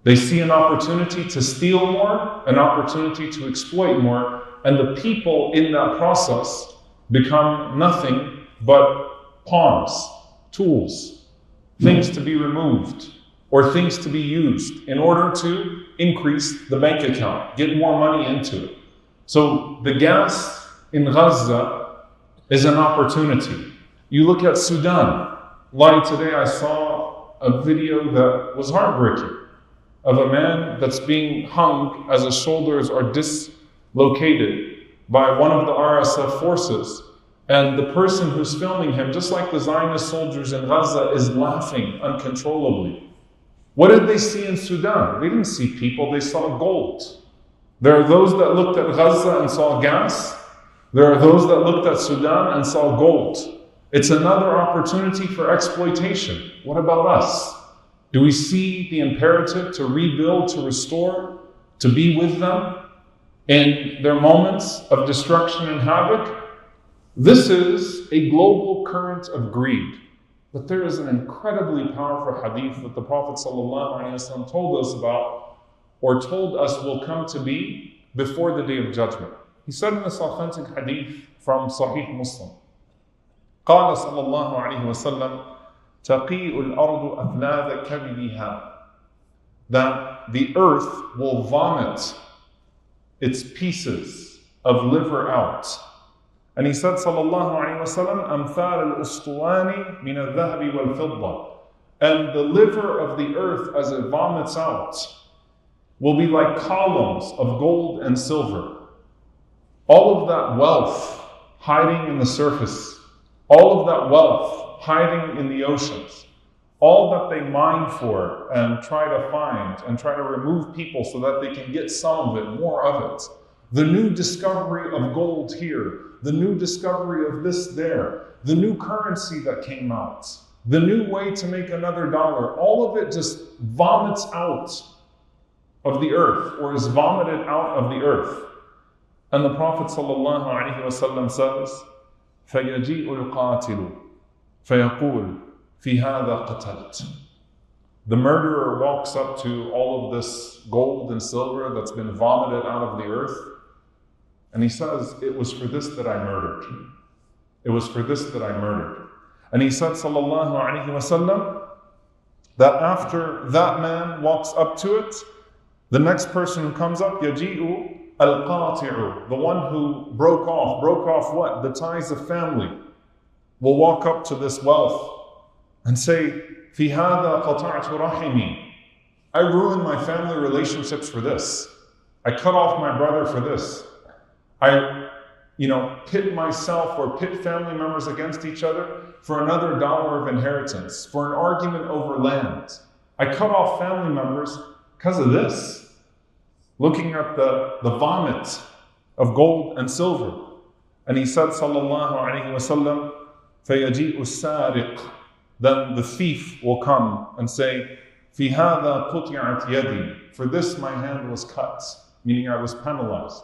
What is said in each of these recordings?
They see an opportunity to steal more, an opportunity to exploit more, and the people in that process become nothing but pawns, tools, things to be removed, or things to be used in order to increase the bank account, get more money into it. So the gas in Gaza is an opportunity. You look at Sudan. Like today I saw a video that was heartbreaking of a man that's being hung as his shoulders are dislocated by one of the RSF forces. And the person who's filming him, just like the Zionist soldiers in Gaza, is laughing uncontrollably. What did they see in Sudan? They didn't see people, they saw gold. There are those that looked at Gaza and saw gas. There are those that looked at Sudan and saw gold. It's another opportunity for exploitation. What about us? Do we see the imperative to rebuild, to restore, to be with them in their moments of destruction and havoc? This is a global current of greed. But there is an incredibly powerful hadith that the Prophet ﷺ told us about, or told us will come to be before the Day of Judgment. He said in this authentic hadith from Sahih Muslim, قال صلى الله عليه وسلم تقيء الأرض أفلاذ كبدها, that the earth will vomit its pieces of liver out. And he said صلى الله عليه وسلم أمثال الأسطواني من الذهب والفضة, and the liver of the earth as it vomits out will be like columns of gold and silver. All of that wealth hiding in the surface, all of that wealth hiding in the oceans, all that they mine for and try to find and try to remove people so that they can get some of it, more of it. The new discovery of gold here, the new discovery of this there, the new currency that came out, the new way to make another dollar, all of it just vomits out of the earth, or is vomited out of the earth. And the Prophet ﷺ says, فَيَجِيءُ الْقَاتِلُ فَيَقُولُ فِي هَذَا قَتَلْتُ. The murderer walks up to all of this gold and silver that's been vomited out of the earth, and he says, it was for this that I murdered. It was for this that I murdered. And he said, sallallahu alaihi wasallam, that after that man walks up to it, the next person who comes up, yaji'u al-qati'u, the one who broke off what? The ties of family, will walk up to this wealth and say, fi hadha qata'tu rahimi. I ruined my family relationships for this. I cut off my brother for this. I, pit myself or pit family members against each other for another dollar of inheritance, for an argument over land. I cut off family members because of this. Looking at the vomit of gold and silver. And he said, sallallahu alayhi wa sallam, فَيَجِيءُ السَّارِقُ. Then the thief will come and say, فِي هَذَا قُطِعَتْ يَدِي. For this my hand was cut, meaning I was penalized.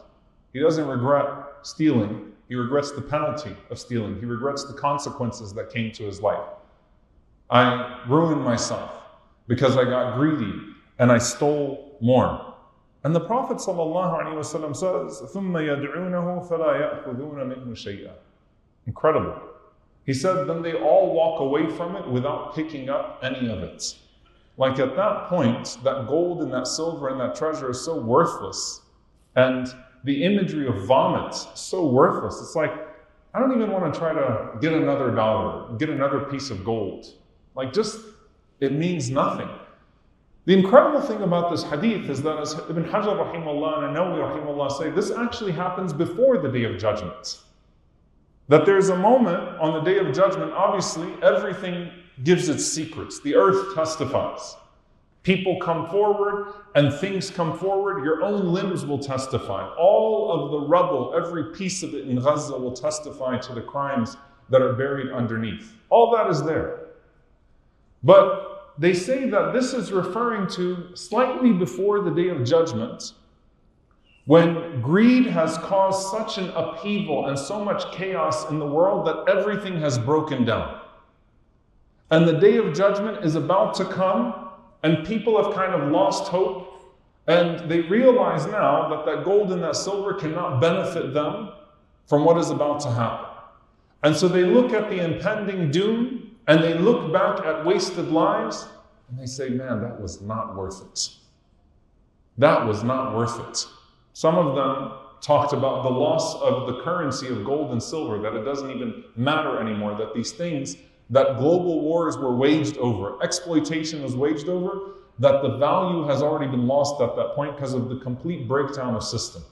He doesn't regret stealing, he regrets the penalty of stealing. He regrets the consequences that came to his life. I ruined myself because I got greedy and I stole more. And the Prophet ﷺ says, ثُمَّ يَدْعُونَهُ فَلَا يَأْخُذُونَ مِنْهُ شَيْئًا. Incredible. He said, then they all walk away from it without picking up any of it. Like at that point, that gold and that silver and that treasure is so worthless. And the imagery of vomit is so worthless. It's like, I don't even want to try to get another dollar, get another piece of gold. It means nothing. The incredible thing about this hadith is that, as Ibn Hajar rahimahullah and Nawawi rahimahullah say, this actually happens before the Day of Judgment. That there's a moment on the Day of Judgment, obviously everything gives its secrets. The earth testifies. People come forward and things come forward. Your own limbs will testify. All of the rubble, every piece of it in Gaza will testify to the crimes that are buried underneath. All that is there. But they say that this is referring to slightly before the Day of Judgment, when greed has caused such an upheaval and so much chaos in the world that everything has broken down. And the Day of Judgment is about to come, And people have kind of lost hope, and they realize now that that gold and that silver cannot benefit them from what is about to happen. And so they look at the impending doom, and they look back at wasted lives, and they say, man, that was not worth it. That was not worth it. Some of them talked about the loss of the currency of gold and silver, that it doesn't even matter anymore, that these things, that global wars were waged over, exploitation was waged over, that the value has already been lost at that point because of the complete breakdown of system.